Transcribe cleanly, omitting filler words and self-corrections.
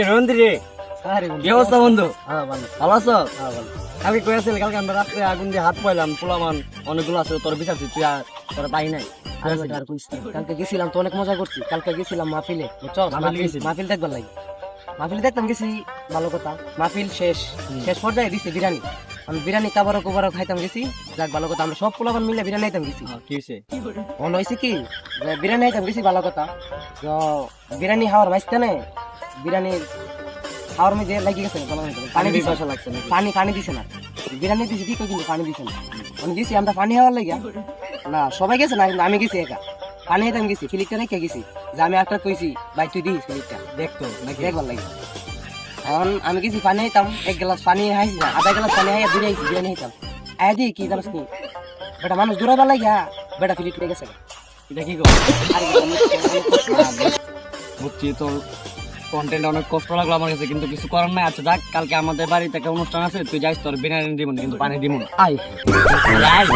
রন্দি রে কি অবস্থা বন্ধু? ভালো আছো? কালকে কই আসলে কালকে আমরা রাত্রে আগুন দিয়ে হাত পাইলাম পোলামান অনেকগুলো আছে তোর বিচারছি তুই আর তোর পাই নাই। কালকে গেছিলাম তো অনেক মজা করছি। কালকে গেছিলাম মাহফিলে, বুঝছো? মাহফিল দেখবার লাগে, মাহফিল দেখতাম গেছি, ভালো কথা। মাহফিল শেষ পর্যায়ে দিছে বিরিয়ানি। আমি বিরিয়ানি কাবারও কুবারও খাইতাম গেছি, যাক ভালো কথা। আমরা সব পোলাপান মিলে বিরিয়ানি খাইতাম গেছি। কি হয়েছে? মনে হয়েছে কি যে বিরিয়ানি খাইতাম গেছি, ভালো কথা। তো বিরিয়ানি খাওয়ার মাঝখানে বিরিয়ানির খাওয়ার মধ্যে লাগিয়ে গেছে পানি দিছে, লাগছে নাকি? পানি দিছে না, বিরিয়ানি দিছে ঠিক কিন্তু পানি দিছে না। আমি গেছি, আমরা পানি খাওয়ার লাগিয়া না, সবাই গেছে না, কিন্তু আমি গেছি একা। পানি খাইতাম গেছি, ফিলিপটা রেখে গেছি যে আমি একটা কইছি ভাই তুই দিস ফিলিপটা দেখতো নাকি? দেখবার লাগে। এখন আমি গেছি পানি খাইতাম, এক গ্লাস পানি খাইছি না, আধা গ্লাস পানি খাইয়া দূরে আইছি বিরিয়ানি খাইতাম। আয় দি কি জানাস নি বেটা, মানুষ দূরাবার লাগিয়া বেটা ফিলিপ লেগে গেছে। এটা কি করবো? আর বুঝছি তোর কন্টেন্ট অনেক কষ্ট লাগলো আমার কাছে, কিন্তু কিছু করার নাই। আচ্ছা যাক, কালকে আমাদের বাড়িতে একটা অনুষ্ঠান আছে, তুই যাইস, তোর বিরিয়ানি দিব না কিন্তু পানি দিব না। আয় আয়।